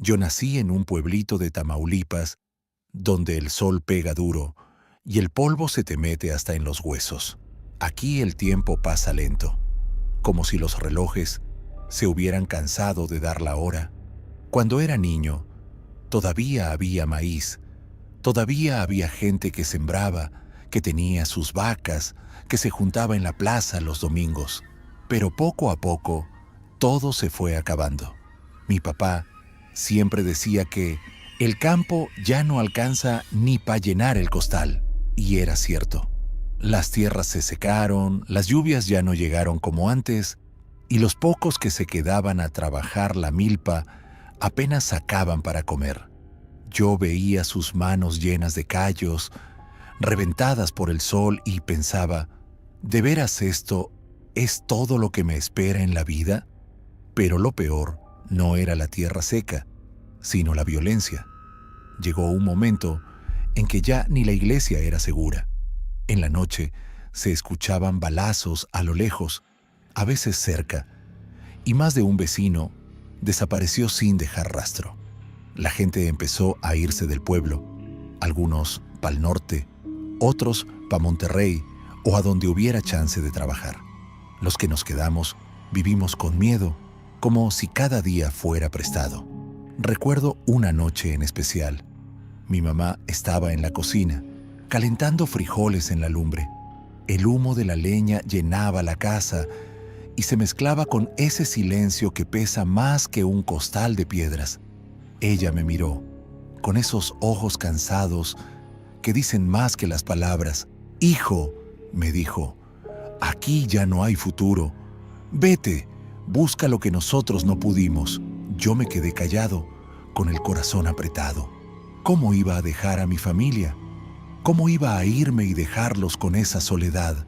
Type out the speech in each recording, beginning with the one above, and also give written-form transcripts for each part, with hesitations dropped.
Yo nací en un pueblito de Tamaulipas, donde el sol pega duro y el polvo se te mete hasta en los huesos. Aquí el tiempo pasa lento, como si los relojes se hubieran cansado de dar la hora. Cuando era niño, todavía había maíz, todavía había gente que sembraba, que tenía sus vacas, que se juntaba en la plaza los domingos. Pero poco a poco, todo se fue acabando. Mi papá siempre decía que el campo ya no alcanza ni para llenar el costal. Y era cierto. Las tierras se secaron, las lluvias ya no llegaron como antes, y los pocos que se quedaban a trabajar la milpa apenas sacaban para comer. Yo veía sus manos llenas de callos, reventadas por el sol, y pensaba, ¿de veras esto es todo lo que me espera en la vida? Pero lo peor no era la tierra seca, sino la violencia. Llegó un momento en que ya ni la iglesia era segura. En la noche se escuchaban balazos a lo lejos, a veces cerca, y más de un vecino desapareció sin dejar rastro. La gente empezó a irse del pueblo, algunos pa'l norte, otros pa' Monterrey o a donde hubiera chance de trabajar. Los que nos quedamos vivimos con miedo, como si cada día fuera prestado. Recuerdo una noche en especial. Mi mamá estaba en la cocina, calentando frijoles en la lumbre. El humo de la leña llenaba la casa y se mezclaba con ese silencio que pesa más que un costal de piedras. Ella me miró, con esos ojos cansados que dicen más que las palabras. «Hijo», me dijo, «aquí ya no hay futuro. Vete, busca lo que nosotros no pudimos». Yo me quedé callado, con el corazón apretado. ¿Cómo iba a dejar a mi familia? ¿Cómo iba a irme y dejarlos con esa soledad?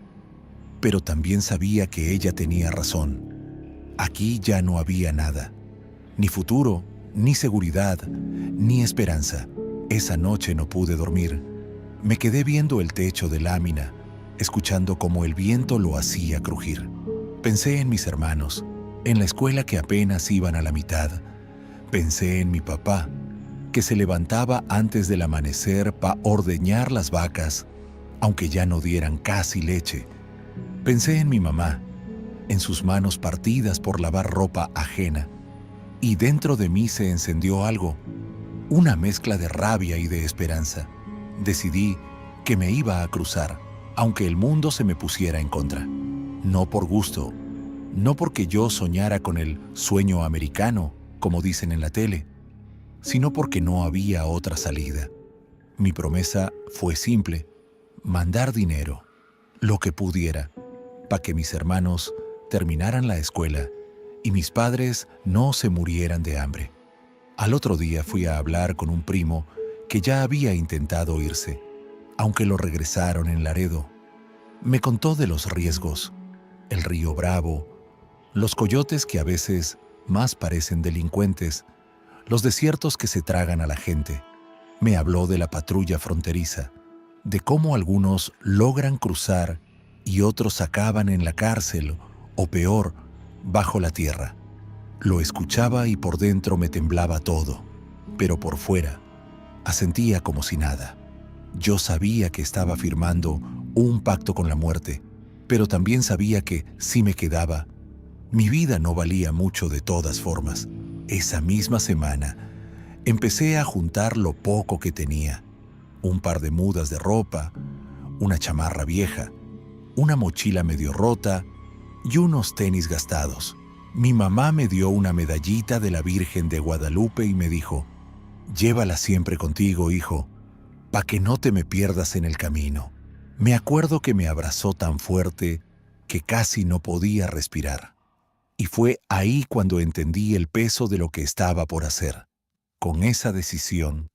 Pero también sabía que ella tenía razón. Aquí ya no había nada, ni futuro, ni seguridad, ni esperanza. Esa noche no pude dormir. Me quedé viendo el techo de lámina, escuchando cómo el viento lo hacía crujir. Pensé en mis hermanos, en la escuela que apenas iban a la mitad. Pensé en mi papá, que se levantaba antes del amanecer para ordeñar las vacas, aunque ya no dieran casi leche. Pensé en mi mamá, en sus manos partidas por lavar ropa ajena, y dentro de mí se encendió algo, una mezcla de rabia y de esperanza. Decidí que me iba a cruzar, aunque el mundo se me pusiera en contra. No por gusto, no porque yo soñara con el sueño americano, como dicen en la tele, sino porque no había otra salida. Mi promesa fue simple: mandar dinero, lo que pudiera, para que mis hermanos terminaran la escuela y mis padres no se murieran de hambre. Al otro día fui a hablar con un primo que ya había intentado irse, aunque lo regresaron en Laredo. Me contó de los riesgos, el río Bravo, los coyotes que a veces más parecen delincuentes, los desiertos que se tragan a la gente. Me habló de la patrulla fronteriza, de cómo algunos logran cruzar y otros acaban en la cárcel o peor, bajo la tierra. Lo escuchaba y por dentro me temblaba todo, pero por fuera asentía como si nada. Yo sabía que estaba firmando un pacto con la muerte, pero también sabía que, si me quedaba, mi vida no valía mucho de todas formas. Esa misma semana, empecé a juntar lo poco que tenía: un par de mudas de ropa, una chamarra vieja, una mochila medio rota y unos tenis gastados. Mi mamá me dio una medallita de la Virgen de Guadalupe y me dijo: «Llévala siempre contigo, hijo, pa' que no te me pierdas en el camino». Me acuerdo que me abrazó tan fuerte que casi no podía respirar. Y fue ahí cuando entendí el peso de lo que estaba por hacer. Con esa decisión,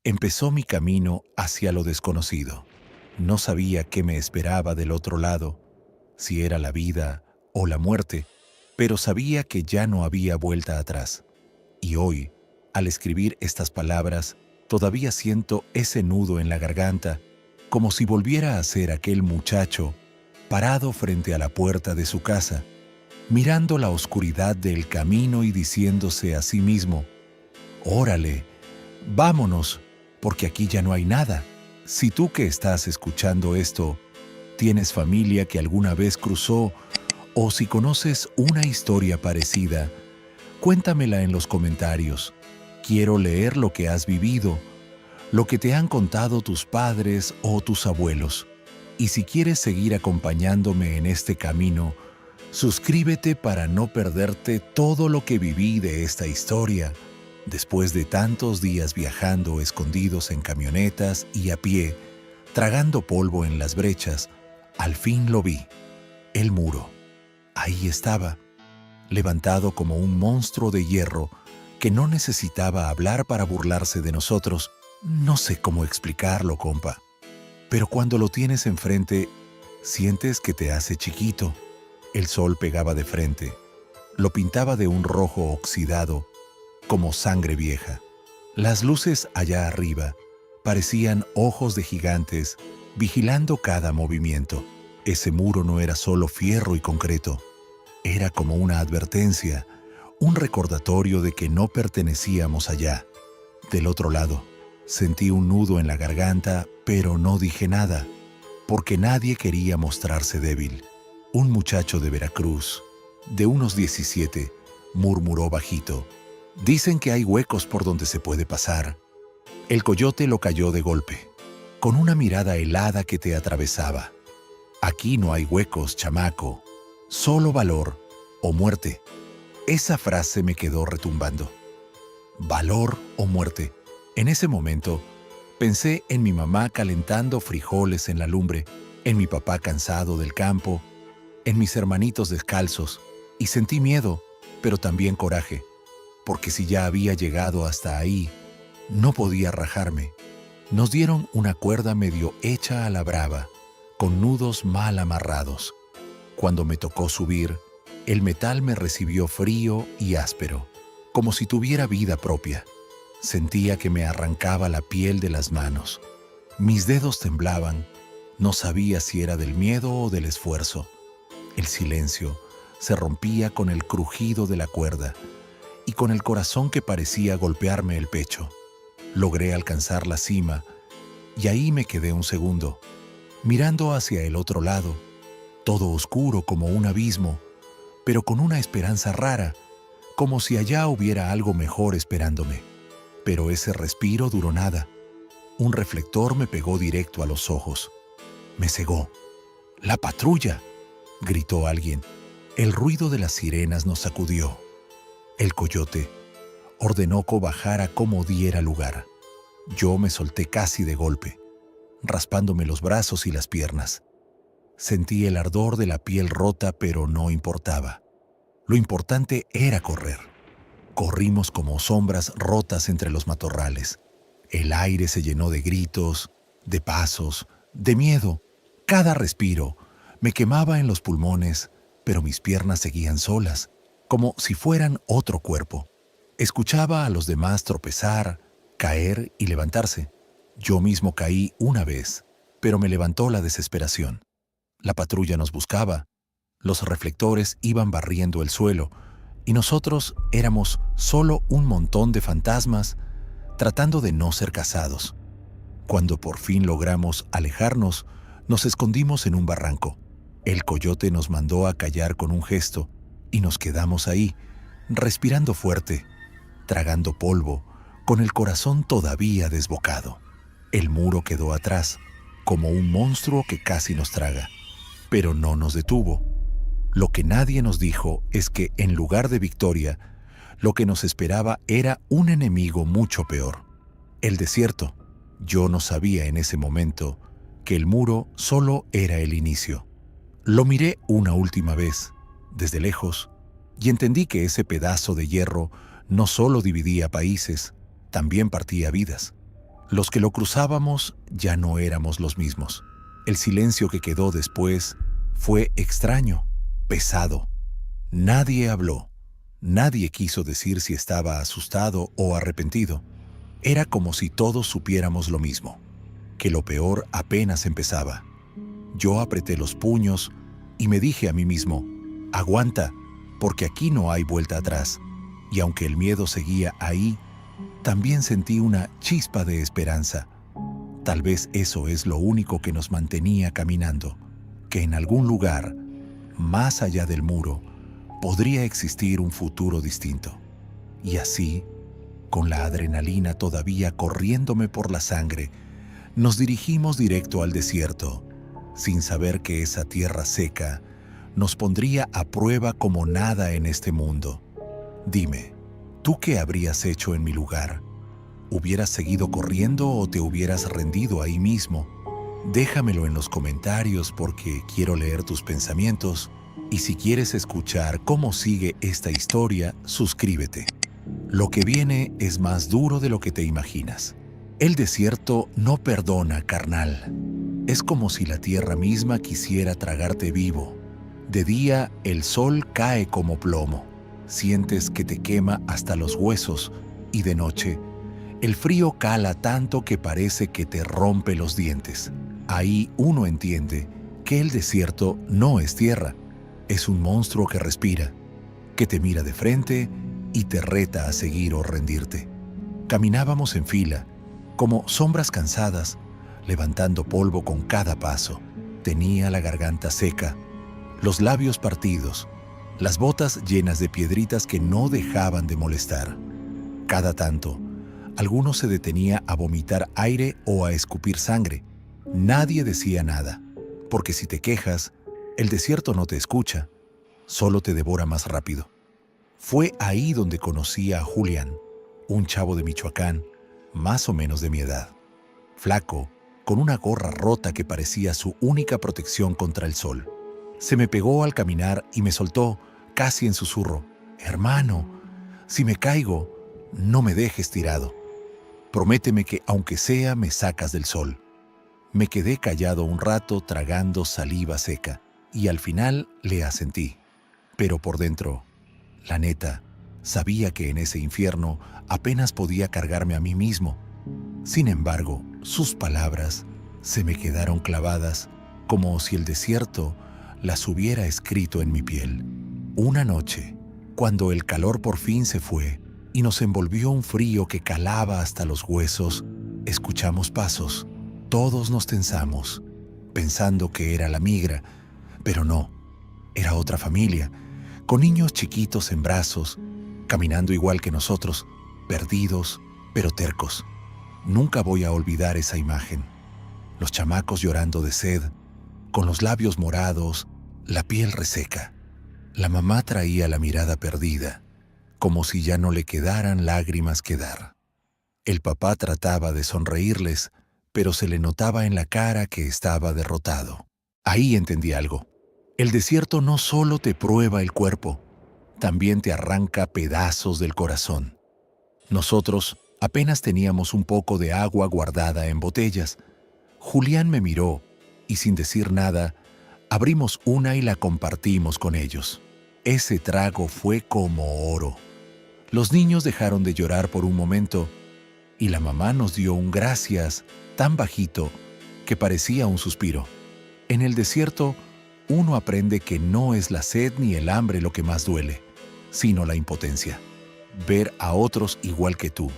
empezó mi camino hacia lo desconocido. No sabía qué me esperaba del otro lado, si era la vida o la muerte, pero sabía que ya no había vuelta atrás. Y hoy, al escribir estas palabras, todavía siento ese nudo en la garganta, como si volviera a ser aquel muchacho parado frente a la puerta de su casa, mirando la oscuridad del camino y diciéndose a sí mismo: Órale, vámonos, porque aquí ya no hay nada. Si tú que estás escuchando esto, tienes familia que alguna vez cruzó, o si conoces una historia parecida, cuéntamela en los comentarios. Quiero leer lo que has vivido, lo que te han contado tus padres o tus abuelos. Y si quieres seguir acompañándome en este camino, suscríbete para no perderte todo lo que viví de esta historia. Después de tantos días viajando escondidos en camionetas y a pie, tragando polvo en las brechas, al fin lo vi. El muro. Ahí estaba, levantado como un monstruo de hierro que no necesitaba hablar para burlarse de nosotros. No sé cómo explicarlo, compa. Pero cuando lo tienes enfrente, sientes que te hace chiquito. El sol pegaba de frente. Lo pintaba de un rojo oxidado, como sangre vieja. Las luces allá arriba parecían ojos de gigantes vigilando cada movimiento. Ese muro no era solo fierro y concreto. Era como una advertencia, un recordatorio de que no pertenecíamos allá. Del otro lado, sentí un nudo en la garganta, pero no dije nada, porque nadie quería mostrarse débil. Un muchacho de Veracruz, de unos 17, murmuró bajito: «Dicen que hay huecos por donde se puede pasar». El coyote lo cayó de golpe, con una mirada helada que te atravesaba. «Aquí no hay huecos, chamaco, solo valor o muerte». Esa frase me quedó retumbando. Valor o muerte. En ese momento, pensé en mi mamá calentando frijoles en la lumbre, en mi papá cansado del campo, en mis hermanitos descalzos, y sentí miedo, pero también coraje, porque si ya había llegado hasta ahí, no podía rajarme. Nos dieron una cuerda medio hecha a la brava, con nudos mal amarrados. Cuando me tocó subir, el metal me recibió frío y áspero, como si tuviera vida propia. Sentía que me arrancaba la piel de las manos. Mis dedos temblaban. No sabía si era del miedo o del esfuerzo. El silencio se rompía con el crujido de la cuerda y con el corazón que parecía golpearme el pecho. Logré alcanzar la cima y ahí me quedé un segundo, mirando hacia el otro lado, todo oscuro como un abismo, pero con una esperanza rara, como si allá hubiera algo mejor esperándome. Pero ese respiro duró nada. Un reflector me pegó directo a los ojos. Me cegó. «¡La patrulla!», gritó alguien. El ruido de las sirenas nos sacudió. El coyote ordenó que bajara como diera lugar. Yo me solté casi de golpe, raspándome los brazos y las piernas. Sentí el ardor de la piel rota, pero no importaba. Lo importante era correr. Corrimos como sombras rotas entre los matorrales. El aire se llenó de gritos, de pasos, de miedo. Cada respiro me quemaba en los pulmones, pero mis piernas seguían solas, como si fueran otro cuerpo. Escuchaba a los demás tropezar, caer y levantarse. Yo mismo caí una vez, pero me levantó la desesperación. La patrulla nos buscaba. Los reflectores iban barriendo el suelo, y nosotros éramos solo un montón de fantasmas tratando de no ser cazados. Cuando por fin logramos alejarnos, nos escondimos en un barranco. El coyote nos mandó a callar con un gesto y nos quedamos ahí, respirando fuerte, tragando polvo, con el corazón todavía desbocado. El muro quedó atrás, como un monstruo que casi nos traga, pero no nos detuvo. Lo que nadie nos dijo es que, en lugar de victoria, lo que nos esperaba era un enemigo mucho peor: el desierto. Yo no sabía en ese momento que el muro solo era el inicio. Lo miré una última vez, desde lejos, y entendí que ese pedazo de hierro no solo dividía países, también partía vidas. Los que lo cruzábamos ya no éramos los mismos. El silencio que quedó después fue extraño, pesado. Nadie habló. Nadie quiso decir si estaba asustado o arrepentido. Era como si todos supiéramos lo mismo, que lo peor apenas empezaba. Yo apreté los puños y me dije a mí mismo: aguanta, porque aquí no hay vuelta atrás. Y aunque el miedo seguía ahí, también sentí una chispa de esperanza. Tal vez eso es lo único que nos mantenía caminando, que en algún lugar, más allá del muro, podría existir un futuro distinto. Y así, con la adrenalina todavía corriéndome por la sangre, nos dirigimos directo al desierto, sin saber que esa tierra seca nos pondría a prueba como nada en este mundo. Dime, ¿tú qué habrías hecho en mi lugar? ¿Hubieras seguido corriendo o te hubieras rendido ahí mismo? Déjamelo en los comentarios porque quiero leer tus pensamientos. Y si quieres escuchar cómo sigue esta historia, suscríbete. Lo que viene es más duro de lo que te imaginas. El desierto no perdona, carnal. Es como si la tierra misma quisiera tragarte vivo. De día, el sol cae como plomo. Sientes que te quema hasta los huesos y de noche, el frío cala tanto que parece que te rompe los dientes. Ahí uno entiende que el desierto no es tierra. Es un monstruo que respira, que te mira de frente y te reta a seguir o rendirte. Caminábamos en fila, como sombras cansadas, levantando polvo con cada paso. Tenía la garganta seca, los labios partidos, las botas llenas de piedritas que no dejaban de molestar. Cada tanto, alguno se detenía a vomitar aire o a escupir sangre. Nadie decía nada, porque si te quejas, el desierto no te escucha, solo te devora más rápido. Fue ahí donde conocí a Julián, un chavo de Michoacán, más o menos de mi edad. Flaco, con una gorra rota que parecía su única protección contra el sol. Se me pegó al caminar y me soltó, casi en susurro: «Hermano, si me caigo, no me dejes tirado. Prométeme que, aunque sea, me sacas del sol». Me quedé callado un rato tragando saliva seca y al final le asentí. Pero por dentro, la neta, sabía que en ese infierno apenas podía cargarme a mí mismo. Sin embargo, sus palabras se me quedaron clavadas como si el desierto las hubiera escrito en mi piel. Una noche, cuando el calor por fin se fue y nos envolvió un frío que calaba hasta los huesos, escuchamos pasos. Todos nos tensamos, pensando que era la migra, pero no, era otra familia, con niños chiquitos en brazos, caminando igual que nosotros, perdidos, pero tercos. Nunca voy a olvidar esa imagen. Los chamacos llorando de sed, con los labios morados, la piel reseca. La mamá traía la mirada perdida, como si ya no le quedaran lágrimas que dar. El papá trataba de sonreírles, pero se le notaba en la cara que estaba derrotado. Ahí entendí algo. El desierto no solo te prueba el cuerpo, también te arranca pedazos del corazón. Nosotros apenas teníamos un poco de agua guardada en botellas. Julián me miró y sin decir nada, abrimos una y la compartimos con ellos. Ese trago fue como oro. Los niños dejaron de llorar por un momento y la mamá nos dio un gracias tan bajito que parecía un suspiro. En el desierto, uno aprende que no es la sed ni el hambre lo que más duele, sino la impotencia. Ver a otros igual que tú,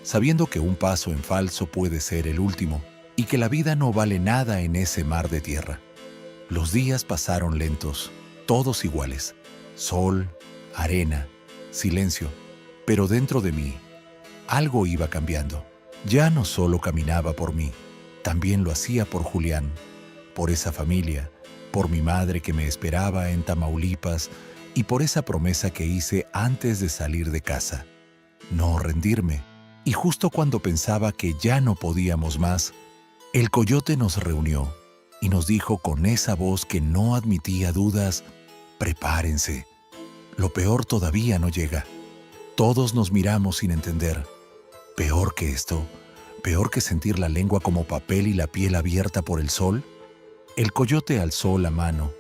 sabiendo que un paso en falso puede ser el último y que la vida no vale nada en ese mar de tierra. Los días pasaron lentos, todos iguales. Sol, arena, silencio. Pero dentro de mí, algo iba cambiando. Ya no solo caminaba por mí, también lo hacía por Julián, por esa familia, por mi madre que me esperaba en Tamaulipas y por esa promesa que hice antes de salir de casa. No rendirme. Y justo cuando pensaba que ya no podíamos más, el coyote nos reunió y nos dijo con esa voz que no admitía dudas: «Prepárense, lo peor todavía no llega». Todos nos miramos sin entender. ¿Peor que esto? ¿Peor que sentir la lengua como papel y la piel abierta por el sol? El coyote alzó la mano,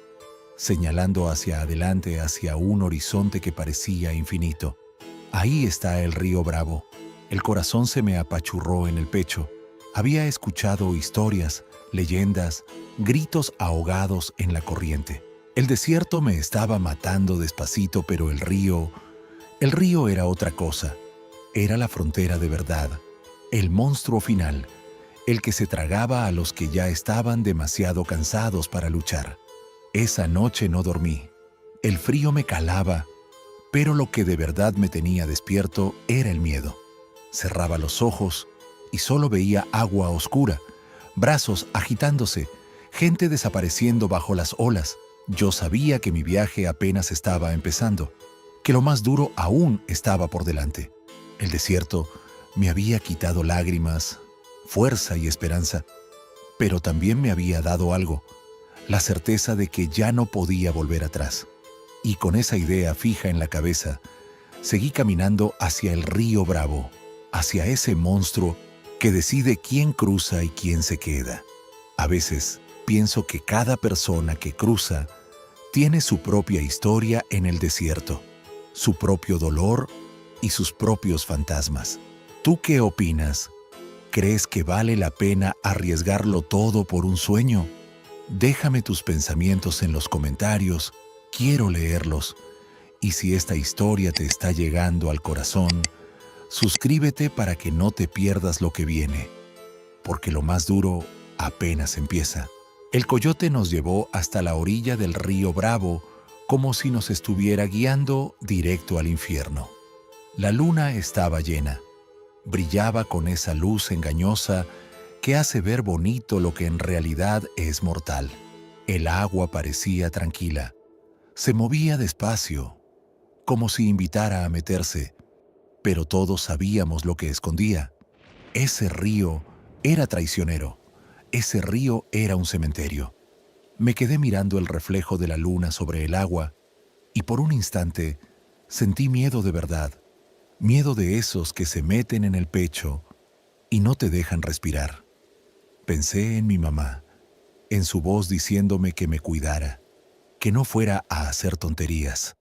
señalando hacia adelante, hacia un horizonte que parecía infinito. Ahí está el río Bravo. El corazón se me apachurró en el pecho. Había escuchado historias, leyendas, gritos ahogados en la corriente. El desierto me estaba matando despacito, pero el río era otra cosa. Era la frontera de verdad, el monstruo final, el que se tragaba a los que ya estaban demasiado cansados para luchar. Esa noche no dormí. El frío me calaba, pero lo que de verdad me tenía despierto era el miedo. Cerraba los ojos y solo veía agua oscura, brazos agitándose, gente desapareciendo bajo las olas. Yo sabía que mi viaje apenas estaba empezando, que lo más duro aún estaba por delante. El desierto me había quitado lágrimas, fuerza y esperanza, pero también me había dado algo, la certeza de que ya no podía volver atrás. Y con esa idea fija en la cabeza, seguí caminando hacia el río Bravo, hacia ese monstruo que decide quién cruza y quién se queda. A veces pienso que cada persona que cruza tiene su propia historia en el desierto, su propio dolor y sus propios fantasmas. ¿Tú qué opinas? ¿Crees que vale la pena arriesgarlo todo por un sueño? Déjame tus pensamientos en los comentarios, quiero leerlos. Y si esta historia te está llegando al corazón, suscríbete para que no te pierdas lo que viene, porque lo más duro apenas empieza. El coyote nos llevó hasta la orilla del río Bravo, como si nos estuviera guiando directo al infierno. La luna estaba llena. Brillaba con esa luz engañosa que hace ver bonito lo que en realidad es mortal. El agua parecía tranquila. Se movía despacio, como si invitara a meterse, pero todos sabíamos lo que escondía. Ese río era traicionero. Ese río era un cementerio. Me quedé mirando el reflejo de la luna sobre el agua y por un instante sentí miedo de verdad. Miedo de esos que se meten en el pecho y no te dejan respirar. Pensé en mi mamá, en su voz diciéndome que me cuidara, que no fuera a hacer tonterías.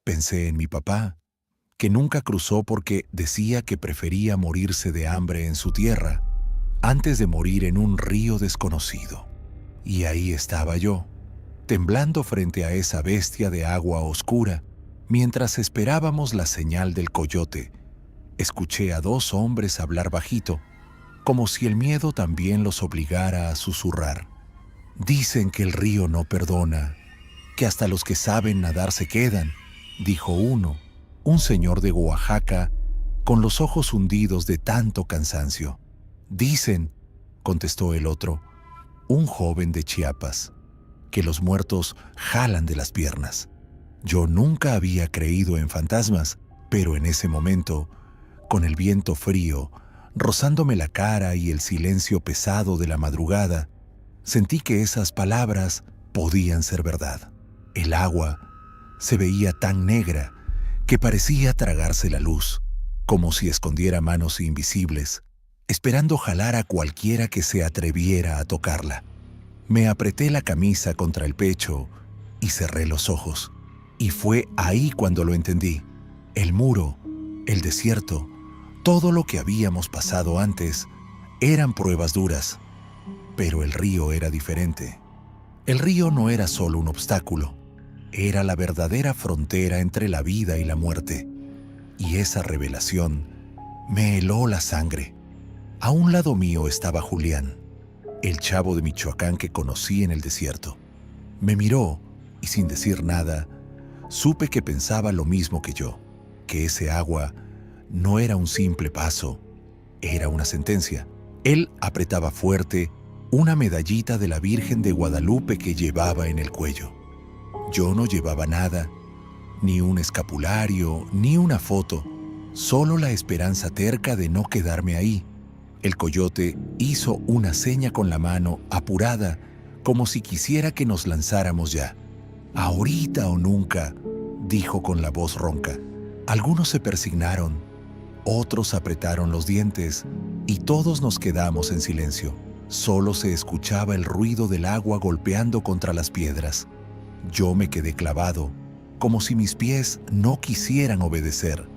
Pensé en mi papá, que nunca cruzó porque decía que prefería morirse de hambre en su tierra antes de morir en un río desconocido. Y ahí estaba yo, temblando frente a esa bestia de agua oscura. Mientras esperábamos la señal del coyote, escuché a dos hombres hablar bajito, como si el miedo también los obligara a susurrar. Dicen que el río no perdona, que hasta los que saben nadar se quedan, dijo uno, un señor de Oaxaca, con los ojos hundidos de tanto cansancio. Dicen, contestó el otro, un joven de Chiapas, que los muertos jalan de las piernas. Yo nunca había creído en fantasmas, pero en ese momento, con el viento frío, rozándome la cara y el silencio pesado de la madrugada, sentí que esas palabras podían ser verdad. El agua se veía tan negra que parecía tragarse la luz, como si escondiera manos invisibles, esperando jalar a cualquiera que se atreviera a tocarla. Me apreté la camisa contra el pecho y cerré los ojos. Y fue ahí cuando lo entendí. El muro, el desierto, todo lo que habíamos pasado antes eran pruebas duras. Pero el río era diferente. El río no era solo un obstáculo, era la verdadera frontera entre la vida y la muerte. Y esa revelación me heló la sangre. A un lado mío estaba Julián, el chavo de Michoacán que conocí en el desierto. Me miró y sin decir nada, supe que pensaba lo mismo que yo, que ese agua no era un simple paso, era una sentencia. Él apretaba fuerte una medallita de la Virgen de Guadalupe que llevaba en el cuello. Yo no llevaba nada, ni un escapulario, ni una foto, solo la esperanza terca de no quedarme ahí. El coyote hizo una seña con la mano, apurada, como si quisiera que nos lanzáramos ya. «Ahorita o nunca», dijo con la voz ronca. Algunos se persignaron, otros apretaron los dientes y todos nos quedamos en silencio. Solo se escuchaba el ruido del agua golpeando contra las piedras. Yo me quedé clavado, como si mis pies no quisieran obedecer.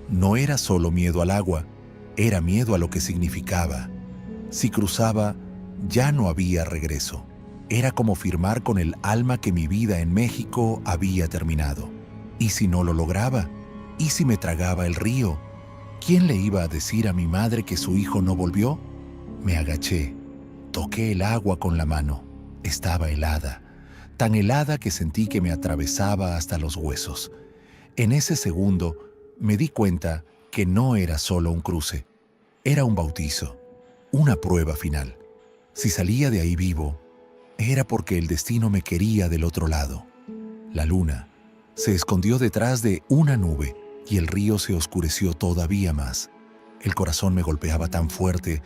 No era solo miedo al agua, era miedo a lo que significaba. Si cruzaba, ya no había regreso. Era como firmar con el alma que mi vida en México había terminado. ¿Y si no lo lograba? ¿Y si me tragaba el río? ¿Quién le iba a decir a mi madre que su hijo no volvió? Me agaché, toqué el agua con la mano. Estaba helada, tan helada que sentí que me atravesaba hasta los huesos. En ese segundo me di cuenta que no era solo un cruce, era un bautizo, una prueba final. Si salía de ahí vivo, era porque el destino me quería del otro lado. La luna se escondió detrás de una nube y el río se oscureció todavía más. El corazón me golpeaba tan fuerte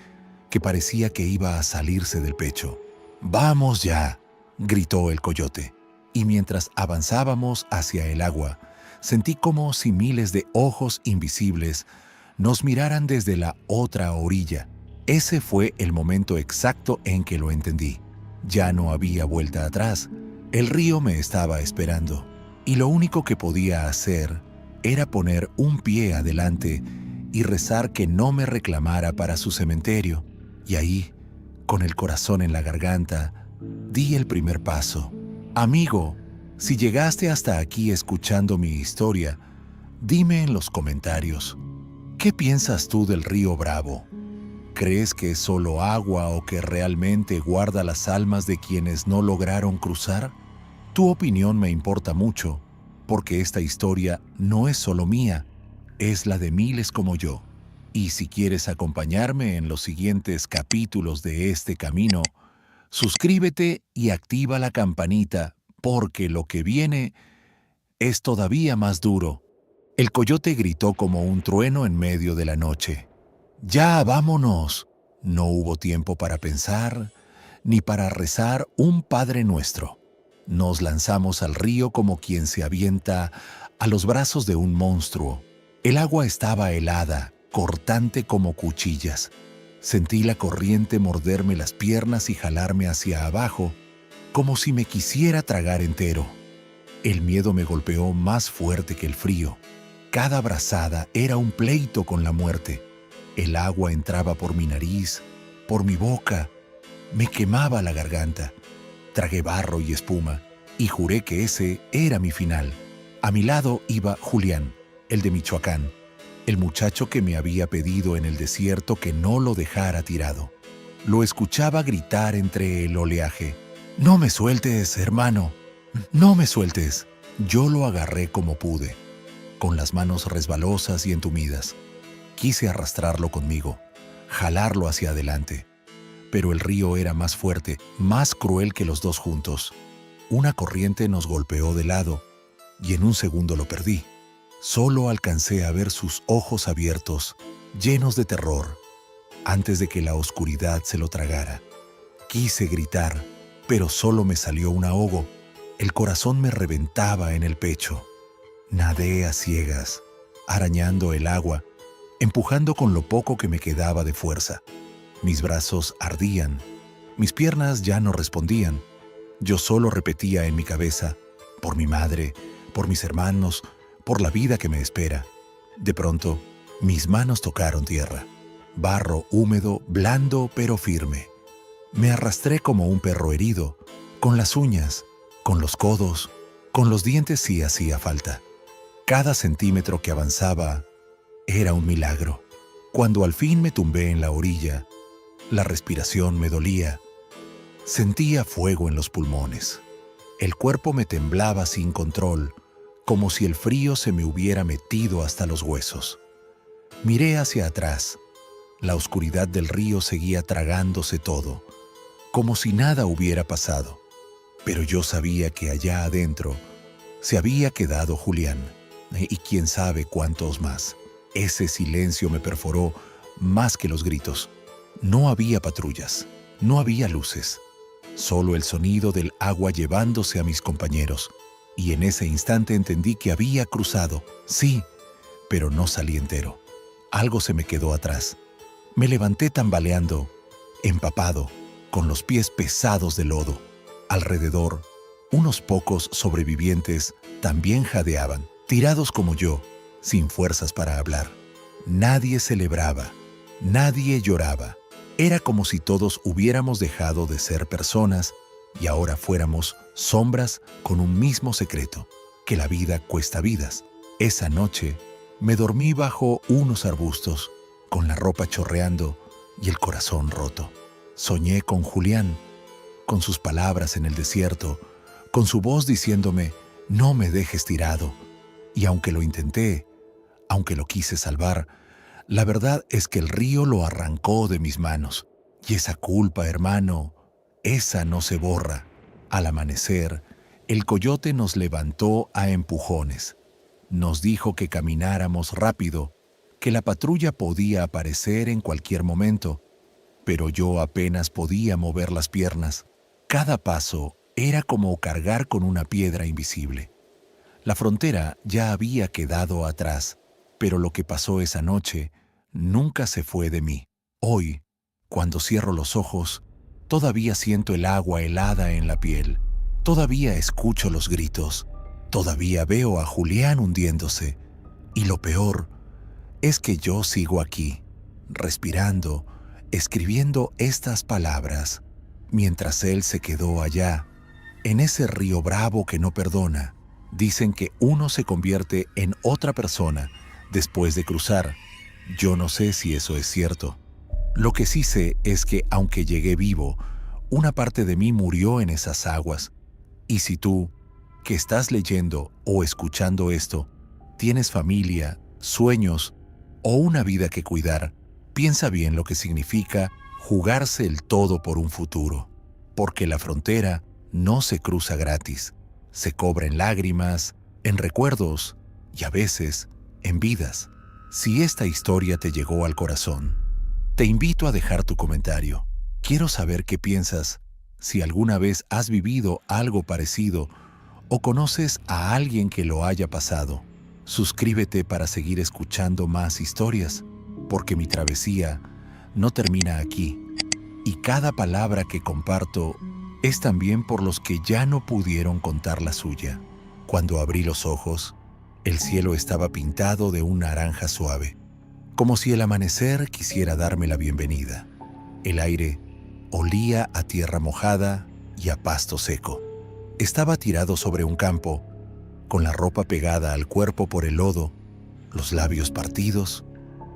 que parecía que iba a salirse del pecho. «¡Vamos ya!», gritó el coyote. Y mientras avanzábamos hacia el agua, sentí como si miles de ojos invisibles nos miraran desde la otra orilla. Ese fue el momento exacto en que lo entendí. Ya no había vuelta atrás. El río me estaba esperando, y lo único que podía hacer era poner un pie adelante y rezar que no me reclamara para su cementerio. Y ahí, con el corazón en la garganta, di el primer paso. Amigo, si llegaste hasta aquí escuchando mi historia, dime en los comentarios, ¿qué piensas tú del río Bravo? ¿Crees que es solo agua o que realmente guarda las almas de quienes no lograron cruzar? Tu opinión me importa mucho, porque esta historia no es solo mía, es la de miles como yo. Y si quieres acompañarme en los siguientes capítulos de este camino, suscríbete y activa la campanita, porque lo que viene es todavía más duro. El coyote gritó como un trueno en medio de la noche. ¡Ya, vámonos! No hubo tiempo para pensar, ni para rezar un Padre Nuestro. Nos lanzamos al río como quien se avienta a los brazos de un monstruo. El agua estaba helada, cortante como cuchillas. Sentí la corriente morderme las piernas y jalarme hacia abajo, como si me quisiera tragar entero. El miedo me golpeó más fuerte que el frío. Cada brazada era un pleito con la muerte. El agua entraba por mi nariz, por mi boca, me quemaba la garganta. Tragué barro y espuma y juré que ese era mi final. A mi lado iba Julián, el de Michoacán, el muchacho que me había pedido en el desierto que no lo dejara tirado. Lo escuchaba gritar entre el oleaje. «¡No me sueltes, hermano! ¡No me sueltes!». Yo lo agarré como pude, con las manos resbalosas y entumidas. Quise arrastrarlo conmigo, jalarlo hacia adelante. Pero el río era más fuerte, más cruel que los dos juntos. Una corriente nos golpeó de lado y en un segundo lo perdí. Solo alcancé a ver sus ojos abiertos, llenos de terror, antes de que la oscuridad se lo tragara. Quise gritar, pero solo me salió un ahogo. El corazón me reventaba en el pecho. Nadé a ciegas, arañando el agua, empujando con lo poco que me quedaba de fuerza. Mis brazos ardían, mis piernas ya no respondían. Yo solo repetía en mi cabeza, por mi madre, por mis hermanos, por la vida que me espera. De pronto, mis manos tocaron tierra. Barro húmedo, blando pero firme. Me arrastré como un perro herido, con las uñas, con los codos, con los dientes si hacía falta. Cada centímetro que avanzaba era un milagro. Cuando al fin me tumbé en la orilla, la respiración me dolía. Sentía fuego en los pulmones. El cuerpo me temblaba sin control, como si el frío se me hubiera metido hasta los huesos. Miré hacia atrás. La oscuridad del río seguía tragándose todo, como si nada hubiera pasado. Pero yo sabía que allá adentro se había quedado Julián, y quién sabe cuántos más. Ese silencio me perforó más que los gritos. No había patrullas, no había luces, solo el sonido del agua llevándose a mis compañeros. Y en ese instante entendí que había cruzado, sí, pero no salí entero. Algo se me quedó atrás. Me levanté tambaleando, empapado, con los pies pesados de lodo. Alrededor, unos pocos sobrevivientes también jadeaban, tirados como yo, sin fuerzas para hablar. Nadie celebraba, nadie lloraba. Era como si todos hubiéramos dejado de ser personas y ahora fuéramos sombras con un mismo secreto, que la vida cuesta vidas. Esa noche Me dormí bajo unos arbustos, con la ropa chorreando y el corazón roto. Soñé con Julián, con sus palabras en el desierto, con su voz diciéndome, no me dejes tirado. Y aunque lo intenté, aunque lo quise salvar, la verdad es que el río lo arrancó de mis manos. Y esa culpa, hermano, esa no se borra. Al amanecer, el coyote nos levantó a empujones. Nos dijo que camináramos rápido, que la patrulla podía aparecer en cualquier momento, pero yo apenas podía mover las piernas. Cada paso era como cargar con una piedra invisible. La frontera ya había quedado atrás, pero lo que pasó esa noche nunca se fue de mí. Hoy, cuando cierro los ojos, todavía siento el agua helada en la piel. Todavía escucho los gritos. Todavía veo a Julián hundiéndose. Y lo peor es que yo sigo aquí, respirando, escribiendo estas palabras, mientras él se quedó allá, en ese río bravo que no perdona. Dicen que uno se convierte en otra persona después de cruzar. Yo no sé si eso es cierto. Lo que sí sé es que aunque llegué vivo, una parte de mí murió en esas aguas. Y si tú, que estás leyendo o escuchando esto, tienes familia, sueños o una vida que cuidar, piensa bien lo que significa jugarse el todo por un futuro. Porque la frontera no se cruza gratis. Se cobra en lágrimas, en recuerdos y a veces en vidas. Si esta historia te llegó al corazón, te invito a dejar tu comentario. Quiero saber qué piensas, si alguna vez has vivido algo parecido o conoces a alguien que lo haya pasado. Suscríbete para seguir escuchando más historias, porque mi travesía no termina aquí. Y cada palabra que comparto es también por los que ya no pudieron contar la suya. Cuando abrí los ojos, el cielo estaba pintado de un naranja suave, como si el amanecer quisiera darme la bienvenida. El aire olía a tierra mojada y a pasto seco. Estaba tirado sobre un campo, con la ropa pegada al cuerpo por el lodo, los labios partidos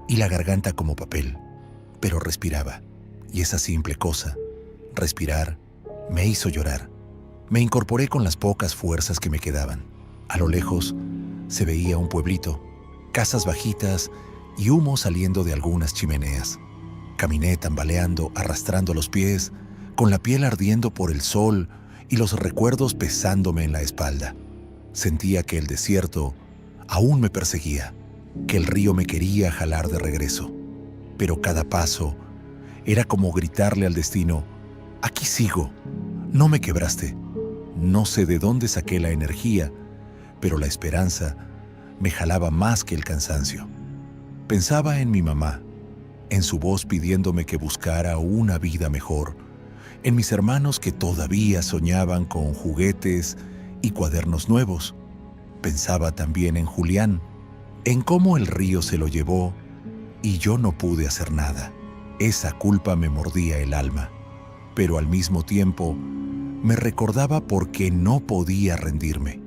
y la garganta como papel. Pero respiraba, y esa simple cosa, respirar, me hizo llorar. Me incorporé con las pocas fuerzas que me quedaban. A lo lejos se veía un pueblito, casas bajitas y humo saliendo de algunas chimeneas. Caminé tambaleando, arrastrando los pies, con la piel ardiendo por el sol y los recuerdos pesándome en la espalda. Sentía que el desierto aún me perseguía, que el río me quería jalar de regreso. Pero cada paso era como gritarle al destino: aquí sigo, no me quebraste. No sé de dónde saqué la energía, pero la esperanza me jalaba más que el cansancio. Pensaba en mi mamá, en su voz pidiéndome que buscara una vida mejor, en mis hermanos que todavía soñaban con juguetes y cuadernos nuevos. Pensaba también en Julián, en cómo el río se lo llevó y yo no pude hacer nada. Esa culpa me mordía el alma, pero al mismo tiempo me recordaba por qué no podía rendirme.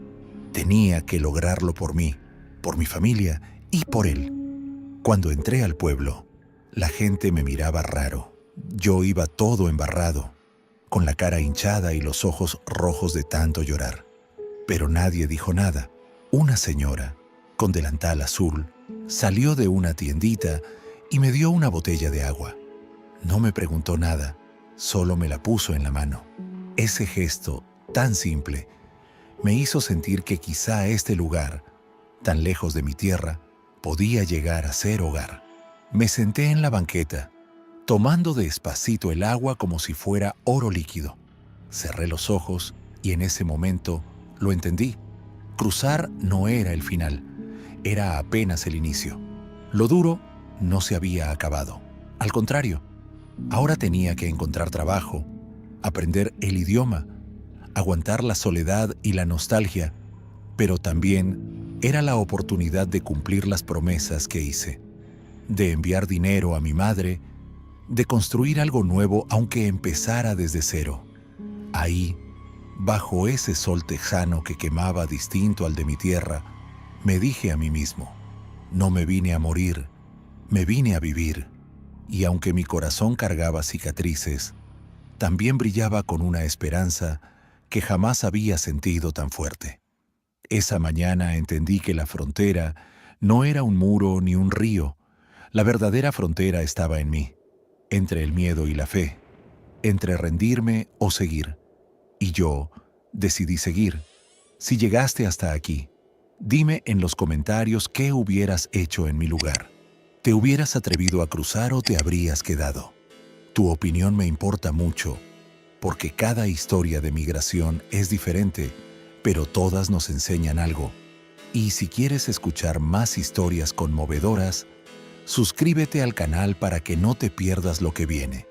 Tenía que lograrlo por mí, por mi familia y por él. Cuando entré al pueblo, la gente me miraba raro. Yo iba todo embarrado, con la cara hinchada y los ojos rojos de tanto llorar. Pero nadie dijo nada. Una señora, con delantal azul, salió de una tiendita y me dio una botella de agua. No me preguntó nada, solo me la puso en la mano. Ese gesto, tan simple, me hizo sentir que quizá este lugar, tan lejos de mi tierra, podía llegar a ser hogar. Me senté en la banqueta, tomando despacito el agua como si fuera oro líquido. Cerré los ojos y en ese momento lo entendí. Cruzar no era el final, era apenas el inicio. Lo duro no se había acabado. Al contrario, ahora tenía que encontrar trabajo, aprender el idioma, aguantar la soledad y la nostalgia, pero también era la oportunidad de cumplir las promesas que hice, de enviar dinero a mi madre, de construir algo nuevo aunque empezara desde cero. Ahí, bajo ese sol tejano que quemaba distinto al de mi tierra, me dije a mí mismo: No me vine a morir, me vine a vivir, y aunque mi corazón cargaba cicatrices, también brillaba con una esperanza que jamás había sentido tan fuerte. Esa mañana entendí que la frontera no era un muro ni un río. La verdadera frontera estaba en mí, entre el miedo y la fe, entre rendirme o seguir. Y yo decidí seguir. Si llegaste hasta aquí, dime en los comentarios qué hubieras hecho en mi lugar. ¿Te hubieras atrevido a cruzar o te habrías quedado? Tu opinión me importa mucho, porque cada historia de migración es diferente, pero todas nos enseñan algo. Y si quieres escuchar más historias conmovedoras, suscríbete al canal para que no te pierdas lo que viene.